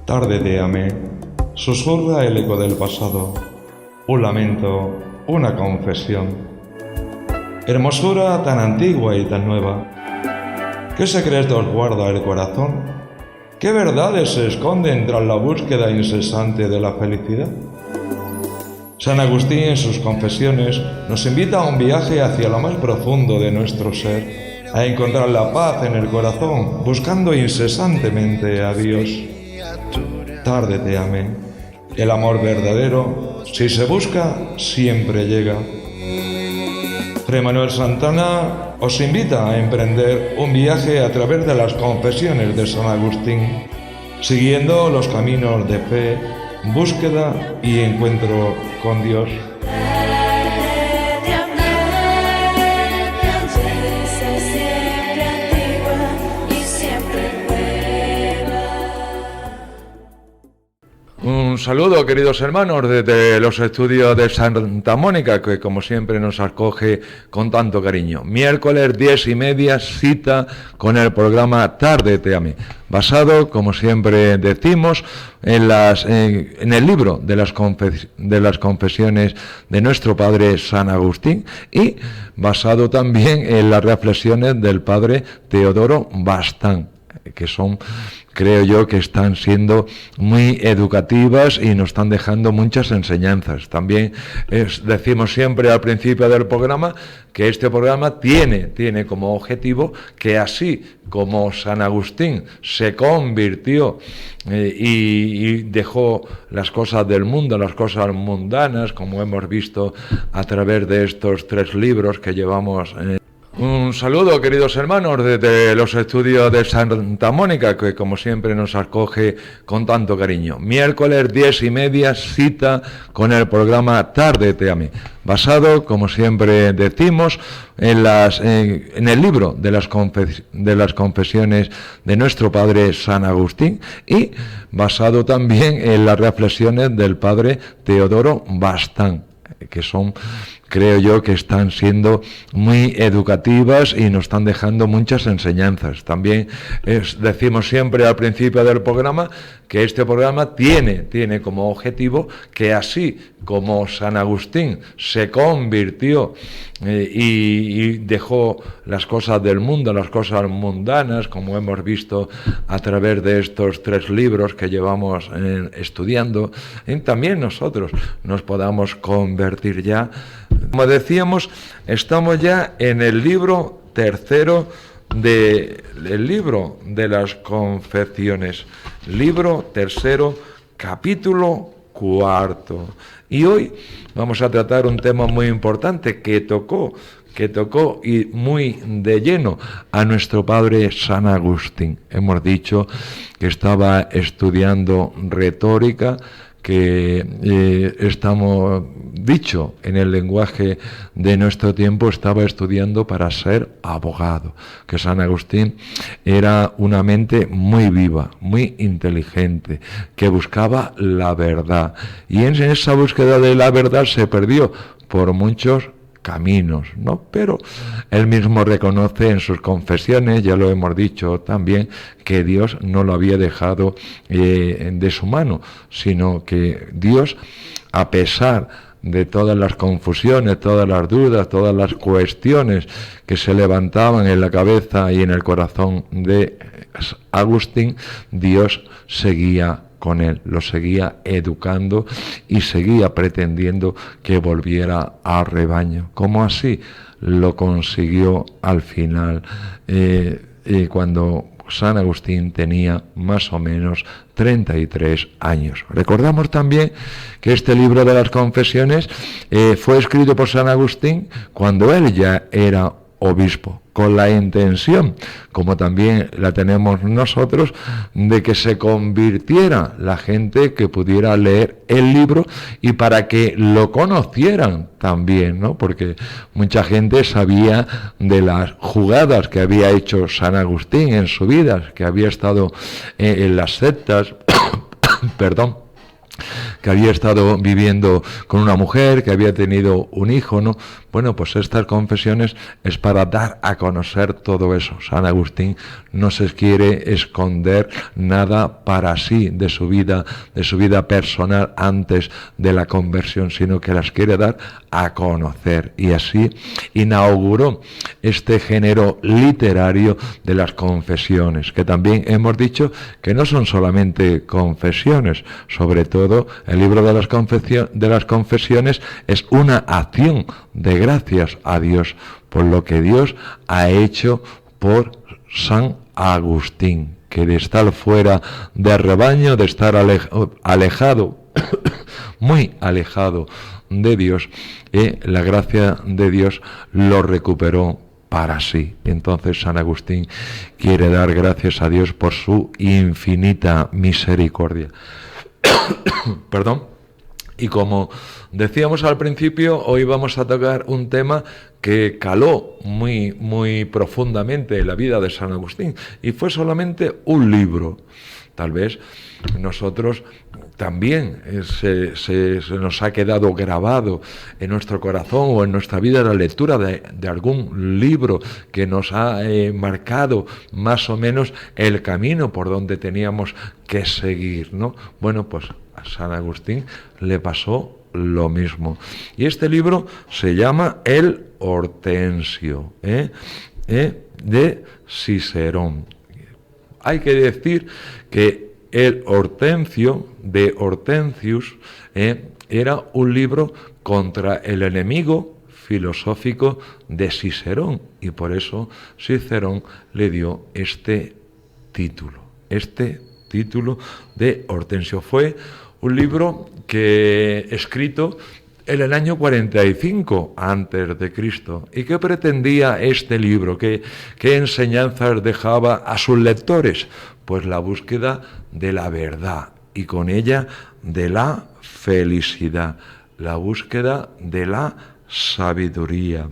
Tarde te amé, susurra el eco del pasado, un lamento, una confesión. Hermosura tan antigua y tan nueva, ¿qué secretos guarda el corazón? ¿Qué verdades se esconden tras la búsqueda incesante de la felicidad? San Agustín en sus confesiones nos invita a un viaje hacia lo más profundo de nuestro ser, a encontrar la paz en el corazón, buscando incesantemente a Dios. Tarde te amé. El amor verdadero, si se busca, siempre llega. Fray Manuel Santana os invita a emprender un viaje a través de las confesiones de San Agustín, siguiendo los caminos de fe, búsqueda y encuentro con Dios. Un saludo, queridos hermanos, desde los estudios de Santa Mónica, que como siempre nos acoge con tanto cariño. Miércoles 10:30, cita con el programa Tarde te amé, basado, como siempre decimos, en el libro de las confesiones de nuestro padre San Agustín, y basado también en las reflexiones del padre Teodoro Bastán, que son, creo yo, que están siendo muy educativas y nos están dejando muchas enseñanzas. También decimos siempre al principio del programa que este programa tiene como objetivo que, así como San Agustín se convirtió y dejó las cosas del mundo, las cosas mundanas, como hemos visto a través de estos 3 libros que llevamos. Un saludo, queridos hermanos, desde los estudios de Santa Mónica, que como siempre nos acoge con tanto cariño. Miércoles 10:30, cita con el programa Tarde te amé, basado, como siempre decimos, en el libro de las confesiones de nuestro padre San Agustín, y basado también en las reflexiones del padre Teodoro Bastán, que son, creo yo, que están siendo muy educativas y nos están dejando muchas enseñanzas. También decimos siempre al principio del programa que este programa tiene como objetivo que, así como San Agustín se convirtió y dejó las cosas del mundo, las cosas mundanas, como hemos visto a través de estos 3 libros que llevamos estudiando, también nosotros nos podamos convertir ya. Como decíamos, estamos ya en el libro tercero del libro de las confesiones, libro tercero, capítulo 4. Y hoy vamos a tratar un tema muy importante que tocó y muy de lleno a nuestro padre San Agustín. Hemos dicho que estaba estudiando retórica, que estamos dicho en el lenguaje de nuestro tiempo, estaba estudiando para ser abogado, que San Agustín era una mente muy viva, muy inteligente, que buscaba la verdad, y en esa búsqueda de la verdad se perdió por muchos caminos, ¿no? Pero él mismo reconoce en sus confesiones, ya lo hemos dicho también, que Dios no lo había dejado de su mano, sino que Dios, a pesar de todas las confusiones, todas las dudas, todas las cuestiones que se levantaban en la cabeza y en el corazón de Agustín, Dios seguía con él, lo seguía educando y seguía pretendiendo que volviera al rebaño. Como así lo consiguió al final, cuando San Agustín tenía más o menos 33 años. Recordamos también que este libro de las confesiones fue escrito por San Agustín cuando él ya era obispo, con la intención, como también la tenemos nosotros, de que se convirtiera la gente que pudiera leer el libro y para que lo conocieran también, ¿no? Porque mucha gente sabía de las jugadas que había hecho San Agustín en su vida, que había estado en las sectas, que había estado viviendo con una mujer, que había tenido un hijo, ¿no? Bueno, pues estas confesiones es para dar a conocer todo eso. San Agustín no se quiere esconder nada para sí de su vida personal antes de la conversión, sino que las quiere dar a conocer. Y así inauguró este género literario de las confesiones, que también hemos dicho que no son solamente confesiones, sobre todo el libro de las confesiones es una acción de gracias a Dios por lo que Dios ha hecho por San Agustín, que de estar fuera del rebaño, de estar alejado, muy alejado de Dios, la gracia de Dios lo recuperó para sí. Entonces San Agustín quiere dar gracias a Dios por su infinita misericordia. Perdón. Y como decíamos al principio, hoy vamos a tocar un tema que caló muy, muy profundamente en la vida de San Agustín, y fue solamente un libro. Tal vez nosotros también se nos ha quedado grabado en nuestro corazón o en nuestra vida la lectura de algún libro que nos ha marcado más o menos el camino por donde teníamos que seguir, ¿no? Bueno, pues a San Agustín le pasó lo mismo. Y este libro se llama El Hortensio, de Cicerón. Hay que decir que el Hortensio de Hortensius era un libro contra el enemigo filosófico de Cicerón, y por eso Cicerón le dio este título de Hortensio. Fue un libro que escrito en el año 45 antes de Cristo. ¿Y qué pretendía este libro? ¿Qué enseñanzas dejaba a sus lectores? Pues la búsqueda de la verdad y con ella de la felicidad, la búsqueda de la sabiduría.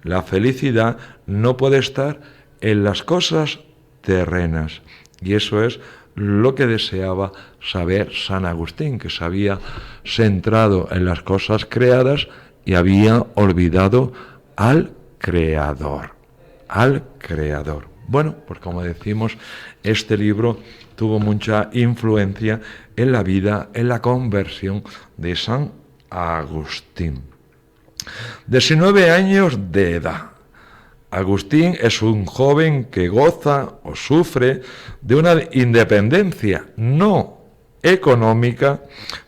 La felicidad no puede estar en las cosas terrenas, y eso es lo que deseaba saber San Agustín, que se había centrado en las cosas creadas y había olvidado al Creador. Bueno, pues como decimos, este libro tuvo mucha influencia en la vida, en la conversión de San Agustín. 19 años de edad. Agustín es un joven que goza o sufre de una independencia no económica,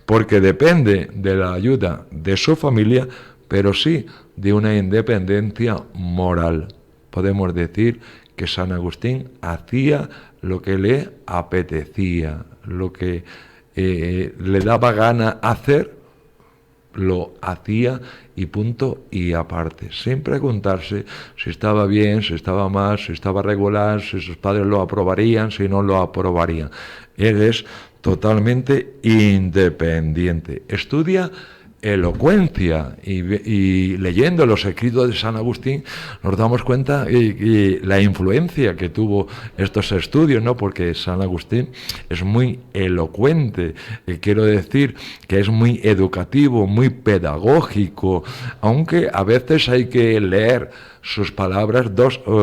porque depende de la ayuda de su familia, pero sí de una independencia moral. Podemos decir que San Agustín hacía lo que le apetecía, lo que le daba gana hacer, lo hacía y punto y aparte, sin preguntarse si estaba bien, si estaba mal, si estaba regular, si sus padres lo aprobarían, si no lo aprobarían. Él es totalmente independiente. Estudia elocuencia y leyendo los escritos de San Agustín nos damos cuenta y la influencia que tuvo estos estudios, ¿no? Porque San Agustín es muy elocuente, quiero decir que es muy educativo, muy pedagógico, aunque a veces hay que leer sus palabras,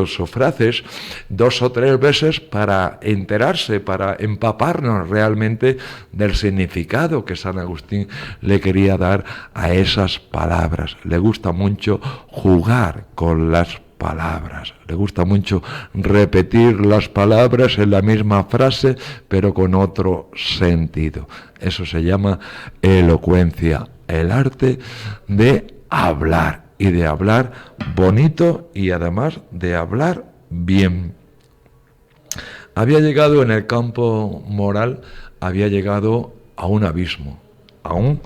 sus frases, 2 o 3 veces para enterarse, para empaparnos realmente del significado que San Agustín le quería dar a esas palabras. Le gusta mucho jugar con las palabras, le gusta mucho repetir las palabras en la misma frase, pero con otro sentido. Eso se llama elocuencia, el arte de hablar. Y de hablar bonito y además de hablar bien. Había llegado en el campo moral, había llegado a un abismo, a un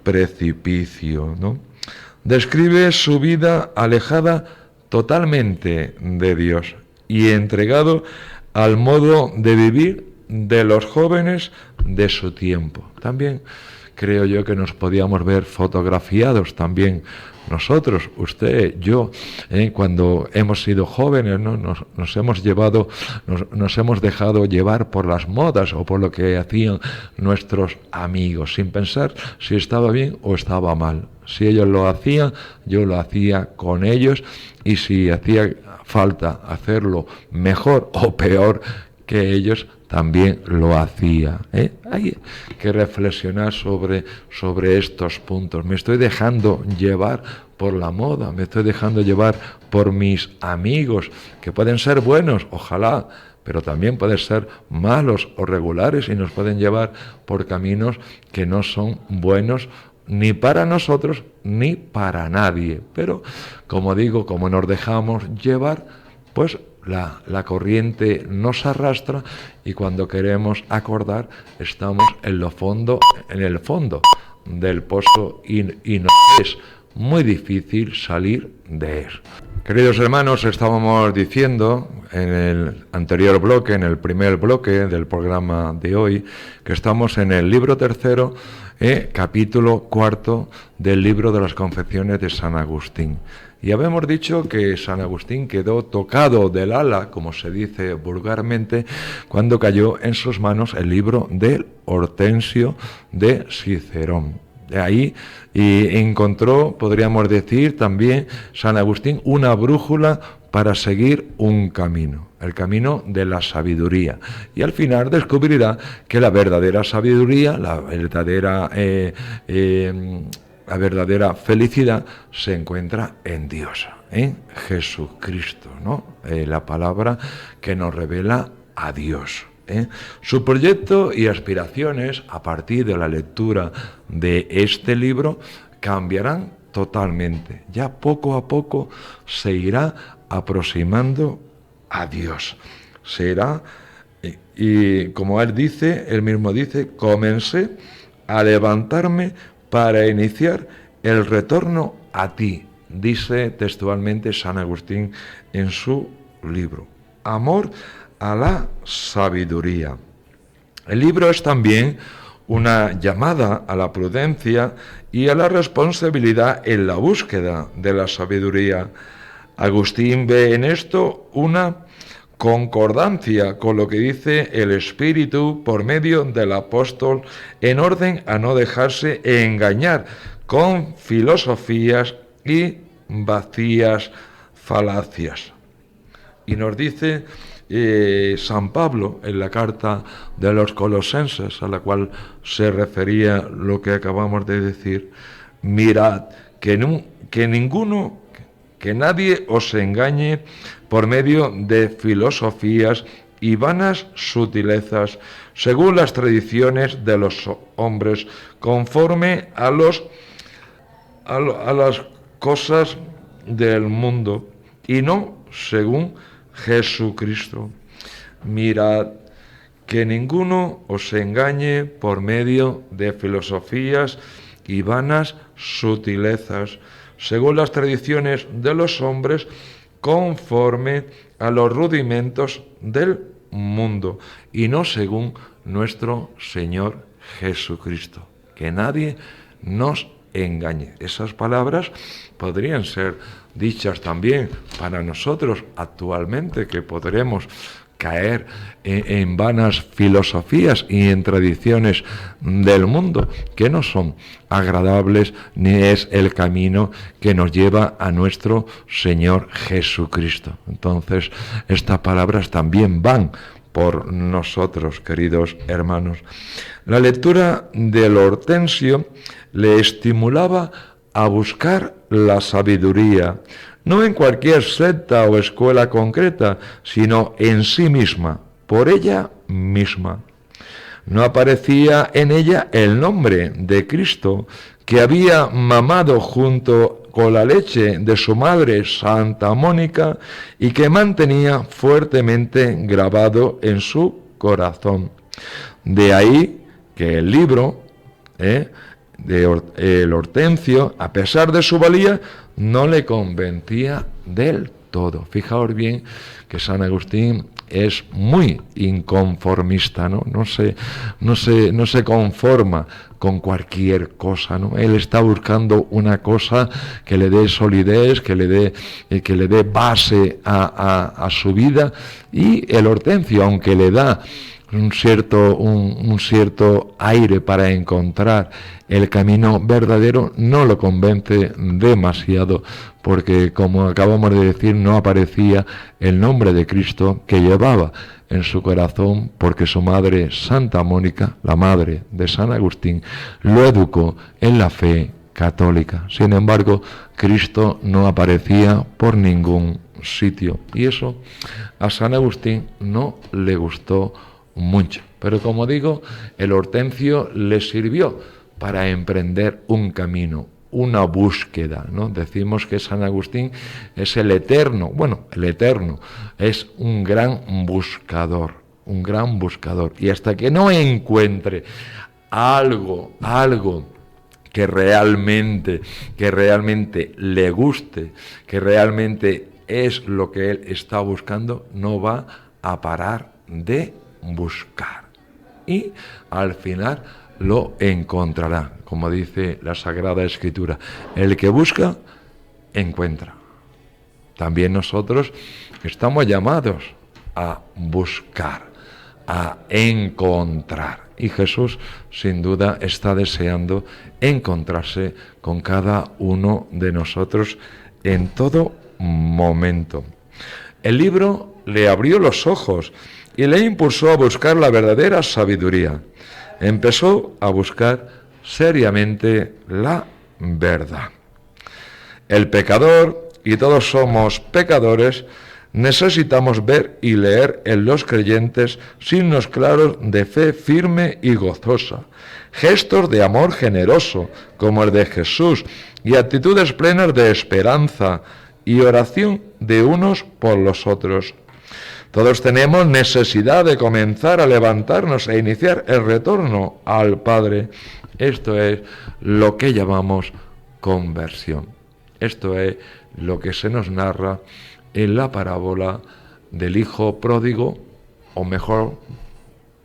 precipicio, ¿no? Describe su vida alejada totalmente de Dios y entregado al modo de vivir de los jóvenes de su tiempo. También creo yo que nos podíamos ver fotografiados también nosotros, usted, yo, cuando hemos sido jóvenes, ¿no? Nos hemos dejado llevar por las modas o por lo que hacían nuestros amigos, sin pensar si estaba bien o estaba mal. Si ellos lo hacían, yo lo hacía con ellos, y si hacía falta hacerlo mejor o peor que ellos, también lo hacía. Hay que reflexionar sobre estos puntos. Me estoy dejando llevar por la moda, me estoy dejando llevar por mis amigos, que pueden ser buenos, ojalá, pero también pueden ser malos o regulares y nos pueden llevar por caminos que no son buenos ni para nosotros ni para nadie. Pero, como digo, como nos dejamos llevar, pues la corriente nos arrastra, y cuando queremos acordar estamos en el fondo del pozo, y nos es muy difícil salir de él. Queridos hermanos, estábamos diciendo en el anterior bloque, en el primer bloque del programa de hoy, que estamos en el libro tercero, capítulo cuarto del libro de las Confesiones de San Agustín. Y habíamos dicho que San Agustín quedó tocado del ala, como se dice vulgarmente, cuando cayó en sus manos el libro del Hortensio de Cicerón. De ahí y encontró, podríamos decir también, San Agustín una brújula para seguir un camino, el camino de la sabiduría. Y al final descubrirá que la verdadera sabiduría, la verdadera felicidad se encuentra en Dios, en Jesucristo, ¿no? La palabra que nos revela a Dios. Su proyecto y aspiraciones a partir de la lectura de este libro cambiarán totalmente. Ya poco a poco se irá aproximando a Dios. Será, y como él mismo dice, comencé a levantarme para iniciar el retorno a ti, dice textualmente San Agustín en su libro. Amor a la sabiduría. El libro es también una llamada a la prudencia y a la responsabilidad en la búsqueda de la sabiduría. Agustín ve en esto una concordancia con lo que dice el Espíritu por medio del apóstol, en orden a no dejarse engañar con filosofías y vacías falacias. Y nos dice San Pablo en la carta de los Colosenses, a la cual se refería lo que acabamos de decir: mirad que nadie os engañe por medio de filosofías y vanas sutilezas, según las tradiciones de los hombres, conforme a las cosas del mundo, y no según Jesucristo. Mirad que ninguno os engañe por medio de filosofías y vanas sutilezas, según las tradiciones de los hombres, conforme a los rudimentos del mundo, y no según nuestro Señor Jesucristo. Que nadie nos engañe. Esas palabras podrían ser dichas también para nosotros actualmente, que podremos caer en vanas filosofías y en tradiciones del mundo que no son agradables, ni es el camino que nos lleva a nuestro Señor Jesucristo. Entonces, estas palabras también van por nosotros, queridos hermanos. La lectura del Hortensio le estimulaba a buscar la sabiduría, no en cualquier secta o escuela concreta, sino en sí misma, por ella misma. No aparecía en ella el nombre de Cristo, que había mamado junto con la leche de su madre Santa Mónica y que mantenía fuertemente grabado en su corazón. De ahí que el libro el Hortensio, a pesar de su valía, no le convencía del todo. Fijaos bien que San Agustín es muy inconformista, ¿no? No se conforma con cualquier cosa, ¿no? Él está buscando una cosa que le dé solidez, que le dé base a su vida, y el Hortensio, aunque le da un cierto aire para encontrar el camino verdadero, no lo convence demasiado, porque, como acabamos de decir, no aparecía el nombre de Cristo que llevaba en su corazón, porque su madre, Santa Mónica, la madre de San Agustín, lo educó en la fe católica. Sin embargo, Cristo no aparecía por ningún sitio, y eso a San Agustín no le gustó mucho. Pero, como digo, el Hortensio le sirvió para emprender un camino, una búsqueda, ¿no? Decimos que San Agustín es el eterno, es un gran buscador, y hasta que no encuentre algo que realmente le guste, que realmente es lo que él está buscando, no va a parar de buscar, y al final lo encontrará. Como dice la Sagrada Escritura, el que busca, encuentra. También nosotros estamos llamados a buscar, a encontrar, y Jesús sin duda está deseando encontrarse con cada uno de nosotros en todo momento. El libro le abrió los ojos y le impulsó a buscar la verdadera sabiduría. Empezó a buscar seriamente la verdad. El pecador, y todos somos pecadores, necesitamos ver y leer en los creyentes signos claros de fe firme y gozosa, gestos de amor generoso, como el de Jesús, y actitudes plenas de esperanza y oración de unos por los otros. Todos tenemos necesidad de comenzar a levantarnos e iniciar el retorno al Padre. Esto es lo que llamamos conversión. Esto es lo que se nos narra en la parábola del hijo pródigo, o mejor,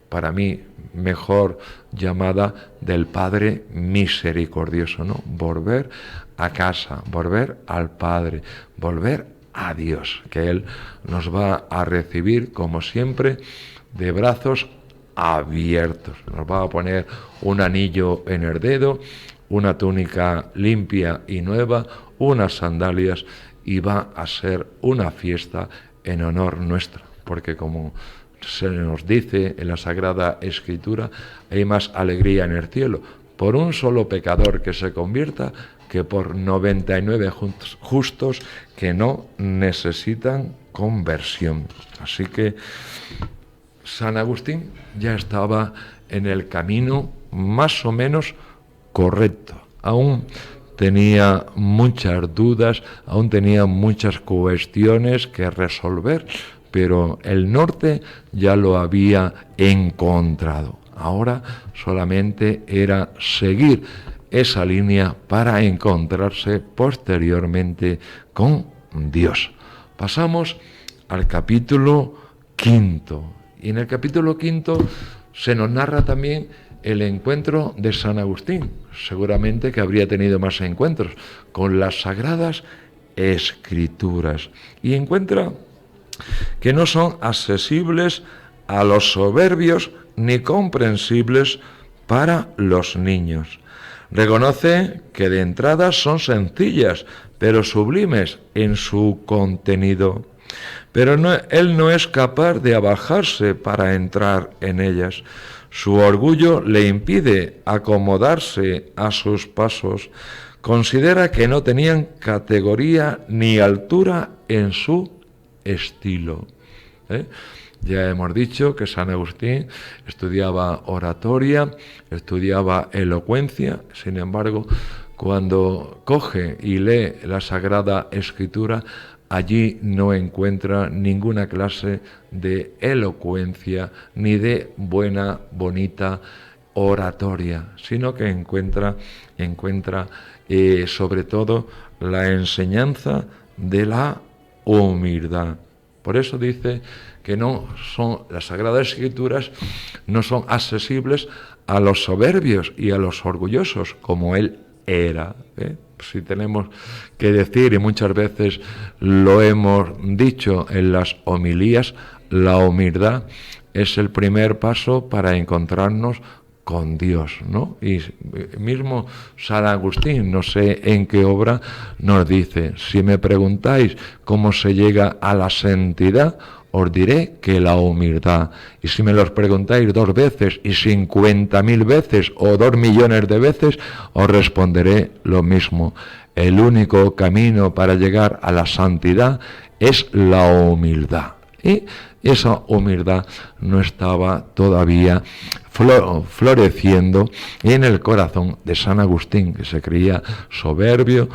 para mí, mejor llamada del Padre misericordioso, ¿no? Volver a casa, volver al Padre, volver a Dios, que Él nos va a recibir, como siempre, de brazos abiertos. Nos va a poner un anillo en el dedo, una túnica limpia y nueva, unas sandalias, y va a ser una fiesta en honor nuestro, porque, como se nos dice en la Sagrada Escritura, hay más alegría en el cielo por un solo pecador que se convierta que por 99 justos que no necesitan conversión. Así que San Agustín ya estaba en el camino más o menos correcto. Aún tenía muchas dudas, aún tenía muchas cuestiones que resolver, pero el norte ya lo había encontrado. Ahora solamente era seguir esa línea para encontrarse posteriormente con Dios. Pasamos al capítulo 5. Y en el capítulo 5 se nos narra también el encuentro de San Agustín. Seguramente que habría tenido más encuentros con las Sagradas Escrituras. Y encuentra que no son accesibles a los soberbios ni comprensibles para los niños. Reconoce que de entrada son sencillas, pero sublimes en su contenido. Pero él no es capaz de abajarse para entrar en ellas. Su orgullo le impide acomodarse a sus pasos. Considera que no tenían categoría ni altura en su estilo. Ya hemos dicho que San Agustín estudiaba oratoria, estudiaba elocuencia. Sin embargo, cuando coge y lee la Sagrada Escritura, allí no encuentra ninguna clase de elocuencia ni de bonita oratoria, sino que encuentra sobre todo la enseñanza de la humildad. Por eso dice que las Sagradas Escrituras no son accesibles a los soberbios y a los orgullosos, como él era. Si tenemos que decir, y muchas veces lo hemos dicho en las homilías, la humildad es el primer paso para encontrarnos con Dios, ¿no? Y mismo San Agustín, no sé en qué obra, nos dice: si me preguntáis cómo se llega a la santidad, os diré que la humildad. Y si me los preguntáis 2 veces y 50.000 veces o 2 millones de veces, os responderé lo mismo. El único camino para llegar a la santidad es la humildad. Y esa humildad no estaba todavía floreciendo en el corazón de San Agustín, que se creía soberbio,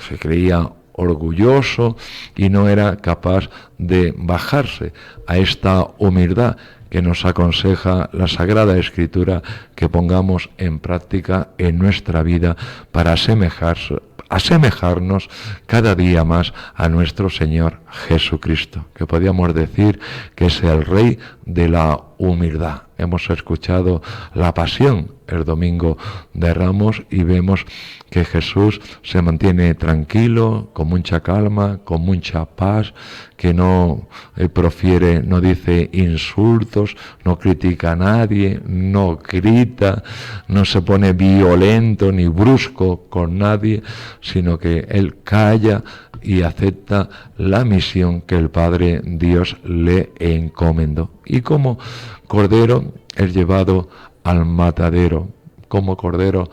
se creía orgulloso y no era capaz de bajarse a esta humildad que nos aconseja la Sagrada Escritura que pongamos en práctica en nuestra vida para asemejarnos cada día más a nuestro Señor Jesucristo, que podríamos decir que es el Rey de la humildad. Hemos escuchado la Pasión el domingo de Ramos y vemos que Jesús se mantiene tranquilo, con mucha calma, con mucha paz, que no profiere, no dice insultos, no critica a nadie, no grita, no se pone violento ni brusco con nadie, sino que él calla y acepta la misión que el Padre Dios le encomendó. Y como cordero es llevado al matadero, como cordero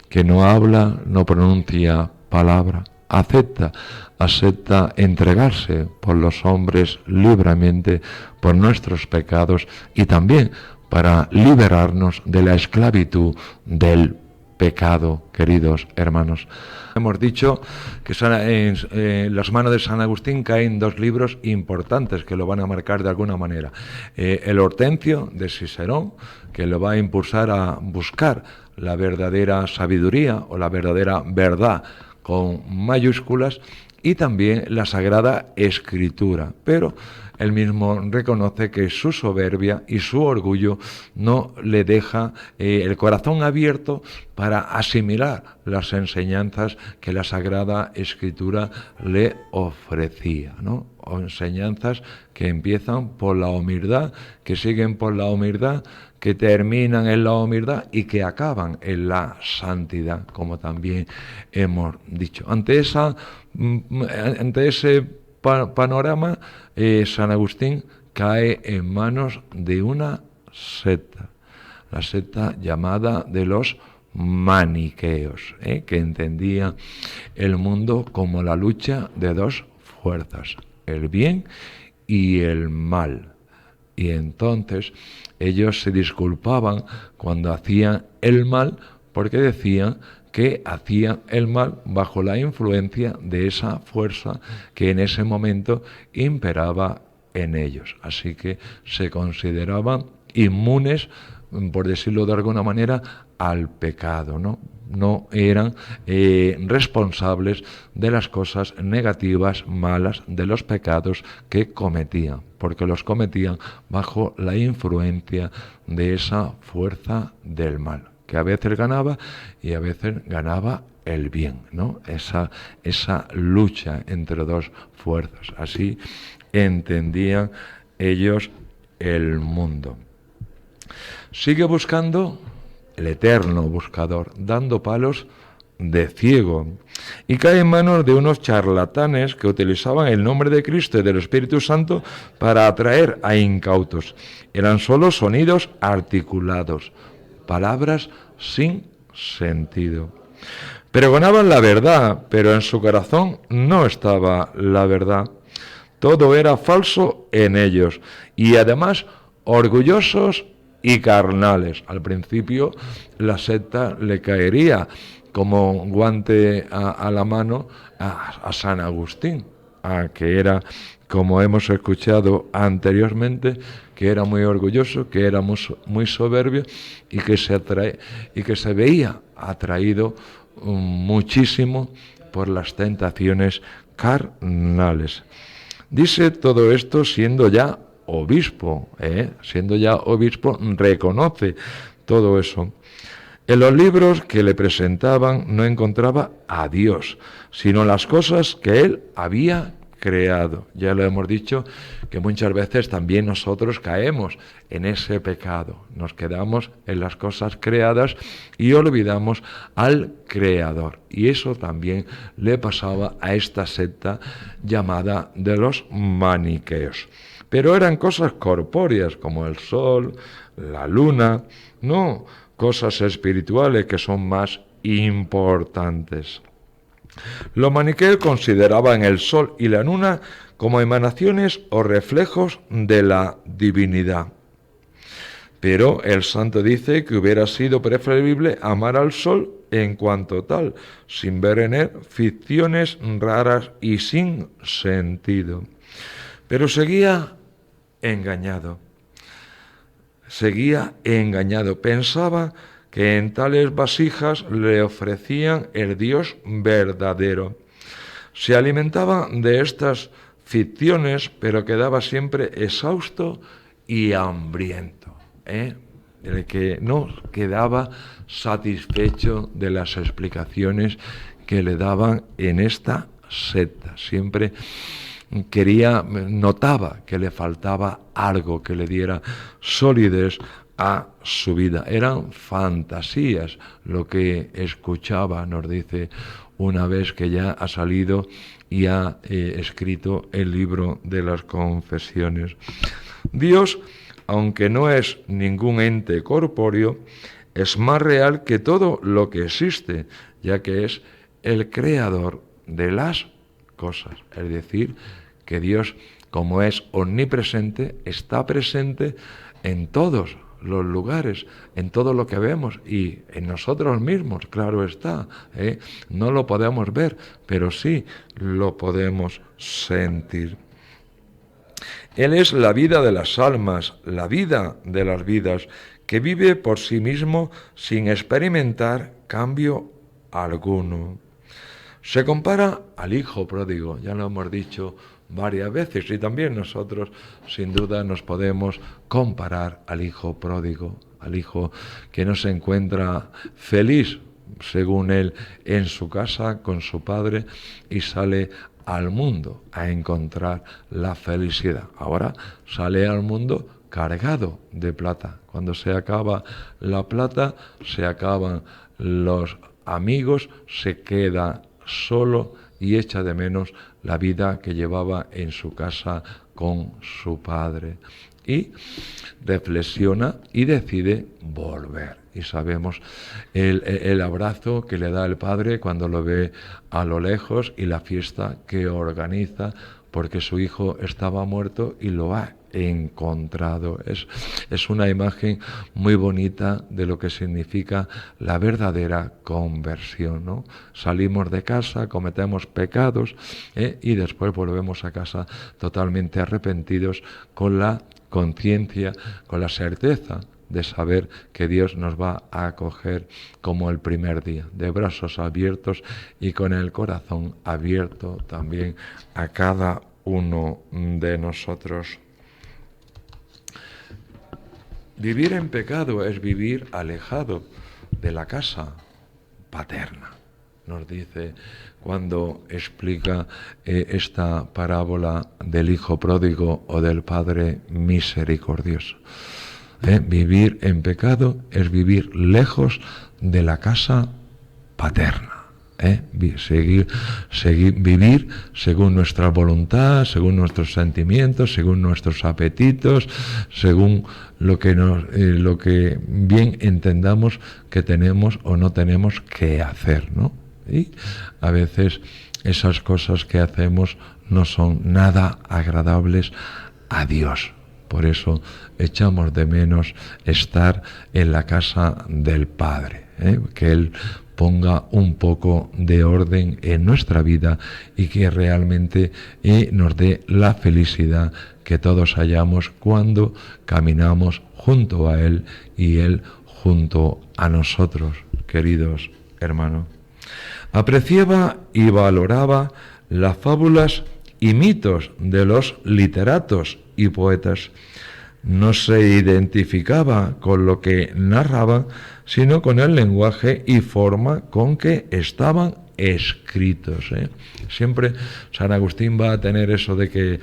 que no habla, no pronuncia palabra, acepta entregarse por los hombres libremente por nuestros pecados y también para liberarnos de la esclavitud del pecado, queridos hermanos. Hemos dicho que en las manos de San Agustín caen 2 libros importantes que lo van a marcar de alguna manera. El Hortensio de Cicerón, que lo va a impulsar a buscar la verdadera sabiduría o la verdadera verdad con mayúsculas, y también la Sagrada Escritura, pero él mismo reconoce que su soberbia y su orgullo no le deja el corazón abierto para asimilar las enseñanzas que la Sagrada Escritura le ofrecía, ¿no? O enseñanzas que empiezan por la humildad, que siguen por la humildad, que terminan en la humildad y que acaban en la santidad, como también hemos dicho. Ante ese panorama, San Agustín cae en manos de una secta, la secta llamada de los maniqueos, que entendía el mundo como la lucha de 2 fuerzas, el bien y el mal. Y entonces ellos se disculpaban cuando hacían el mal, porque decían que hacían el mal bajo la influencia de esa fuerza que en ese momento imperaba en ellos. Así que se consideraban inmunes, por decirlo de alguna manera, al pecado, ¿no? No eran responsables de las cosas negativas, malas, de los pecados que cometían, porque los cometían bajo la influencia de esa fuerza del mal, que a veces ganaba y a veces ganaba el bien, ¿no? Esa lucha entre 2 fuerzas. Así entendían ellos el mundo. Sigue buscando el eterno buscador, dando palos de ciego, y cae en manos de unos charlatanes que utilizaban el nombre de Cristo y del Espíritu Santo para atraer a incautos. Eran solo sonidos articulados, palabras sin sentido. Pregonaban la verdad, pero en su corazón no estaba la verdad. Todo era falso en ellos, y además orgullosos y carnales. Al principio la secta le caería como guante a la mano a San Agustín, que era, como hemos escuchado anteriormente, que era muy orgulloso, que era muy soberbio y que se veía atraído muchísimo por las tentaciones carnales. Dice todo esto siendo ya obispo, reconoce todo eso. En los libros que le presentaban no encontraba a Dios, sino las cosas que él había creado. Ya lo hemos dicho, que muchas veces también nosotros caemos en ese pecado. Nos quedamos en las cosas creadas y olvidamos al Creador. Y eso también le pasaba a esta secta llamada de los maniqueos. Pero eran cosas corpóreas como el sol, la luna, no cosas espirituales que son más importantes. Los maniqueos consideraban el sol y la luna como emanaciones o reflejos de la divinidad. Pero el santo dice que hubiera sido preferible amar al sol en cuanto tal, sin ver en él ficciones raras y sin sentido. Pero seguía engañado, pensaba que en tales vasijas le ofrecían el Dios verdadero. Se alimentaba de estas ficciones, pero quedaba siempre exhausto y hambriento, el que no quedaba satisfecho de las explicaciones que le daban en esta secta. Siempre notaba que le faltaba algo que le diera solidez a su vida. Eran fantasías lo que escuchaba, nos dice, una vez que ya ha salido y ha escrito el libro de las confesiones. Dios, aunque no es ningún ente corpóreo, es más real que todo lo que existe, ya que es el creador de las cosas. Es decir, que Dios, como es omnipresente, está presente en todos los lugares, en todo lo que vemos y en nosotros mismos, claro está, no lo podemos ver, pero sí lo podemos sentir. Él es la vida de las almas, la vida de las vidas, que vive por sí mismo sin experimentar cambio alguno. Se compara al hijo pródigo, ya lo hemos dicho varias veces, y también nosotros sin duda nos podemos comparar al hijo pródigo, al hijo que no se encuentra feliz, según él, en su casa con su padre y sale al mundo a encontrar la felicidad. Ahora sale al mundo cargado de plata. Cuando se acaba la plata, se acaban los amigos, se queda solo y echa de menos la vida que llevaba en su casa con su padre. Y reflexiona y decide volver. Y sabemos el abrazo que le da el padre cuando lo ve a lo lejos y la fiesta que organiza porque su hijo estaba muerto y lo ha encontrado. Es una imagen muy bonita de lo que significa la verdadera conversión, ¿no? Salimos de casa, cometemos pecados y después volvemos a casa totalmente arrepentidos con la conciencia, con la certeza de saber que Dios nos va a acoger como el primer día, de brazos abiertos y con el corazón abierto también a cada uno de nosotros. Vivir en pecado es vivir alejado de la casa paterna, nos dice cuando explica esta parábola del hijo pródigo o del padre misericordioso. Vivir en pecado es vivir lejos de la casa paterna. Vivir según nuestra voluntad, según nuestros sentimientos, según nuestros apetitos, según lo que bien entendamos que tenemos o no tenemos que hacer, ¿no? Y a veces esas cosas que hacemos no son nada agradables a Dios. Por eso echamos de menos estar en la casa del Padre, que Él ponga un poco de orden en nuestra vida y que realmente nos dé la felicidad que todos hallamos cuando caminamos junto a Él y Él junto a nosotros, queridos hermanos. Apreciaba y valoraba las fábulas y mitos de los literatos y poetas. No se identificaba con lo que narraban, sino con el lenguaje y forma con que estaban escritos. Siempre San Agustín va a tener eso de que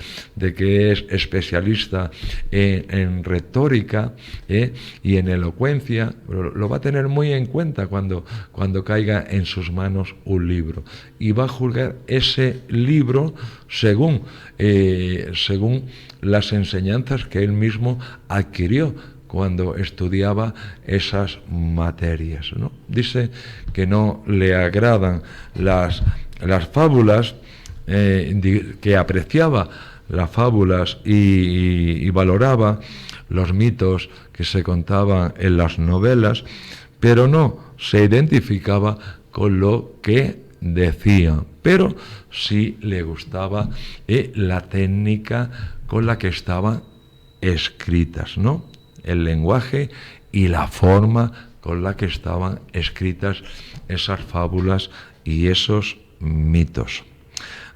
es especialista en retórica y en elocuencia, pero lo va a tener muy en cuenta cuando caiga en sus manos un libro, y va a juzgar ese libro según las enseñanzas que él mismo adquirió cuando estudiaba esas materias, ¿no? Dice que no le agradan las fábulas, que apreciaba las fábulas y valoraba los mitos que se contaban en las novelas, pero no se identificaba con lo que decían, pero sí le gustaba la técnica con la que estaban escritas, ¿no? El lenguaje y la forma con la que estaban escritas esas fábulas y esos mitos.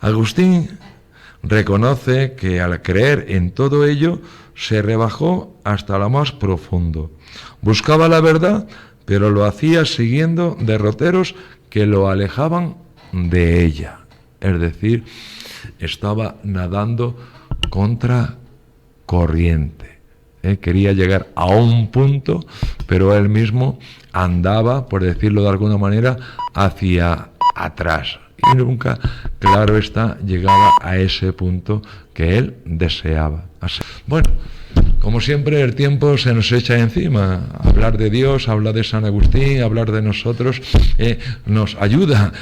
Agustín reconoce que al creer en todo ello se rebajó hasta lo más profundo. Buscaba la verdad, pero lo hacía siguiendo derroteros que lo alejaban de ella. Es decir, estaba nadando contra corriente. Quería llegar a un punto, pero él mismo andaba, por decirlo de alguna manera, hacia atrás. Y nunca, claro está, llegaba a ese punto que él deseaba. Así. Bueno, como siempre el tiempo se nos echa encima. Hablar de Dios, hablar de San Agustín, hablar de nosotros, nos ayuda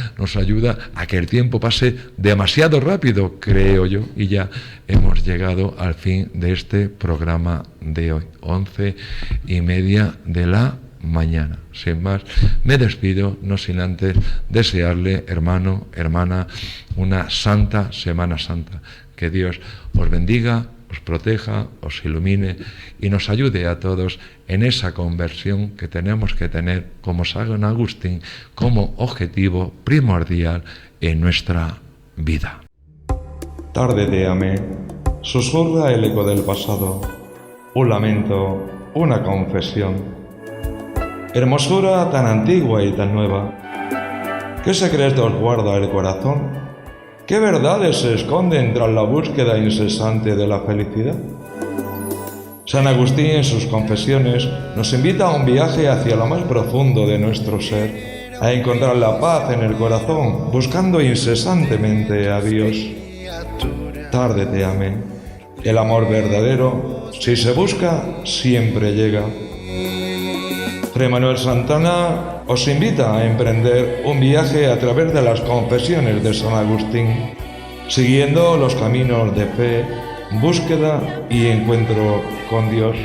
a que el tiempo pase demasiado rápido, creo yo, y ya hemos llegado al fin de este programa de hoy, 11:30 de la mañana. Sin más, me despido, no sin antes desearle, hermano, hermana, una santa Semana Santa. Que Dios os bendiga, os proteja, os ilumine y nos ayude a todos en esa conversión que tenemos que tener como San Agustín como objetivo primordial en nuestra vida. Tárdete, susurra el eco del pasado, un lamento, una confesión. Hermosura tan antigua y tan nueva, ¿qué secretos guarda el corazón? ¿Qué verdades se esconden tras la búsqueda incesante de la felicidad? San Agustín en sus confesiones nos invita a un viaje hacia lo más profundo de nuestro ser, a encontrar la paz en el corazón, buscando incesantemente a Dios. Tárdete, el amor verdadero, si se busca, siempre llega. Fray Manuel Santana os invita a emprender un viaje a través de las confesiones de San Agustín, siguiendo los caminos de fe, búsqueda y encuentro con Dios.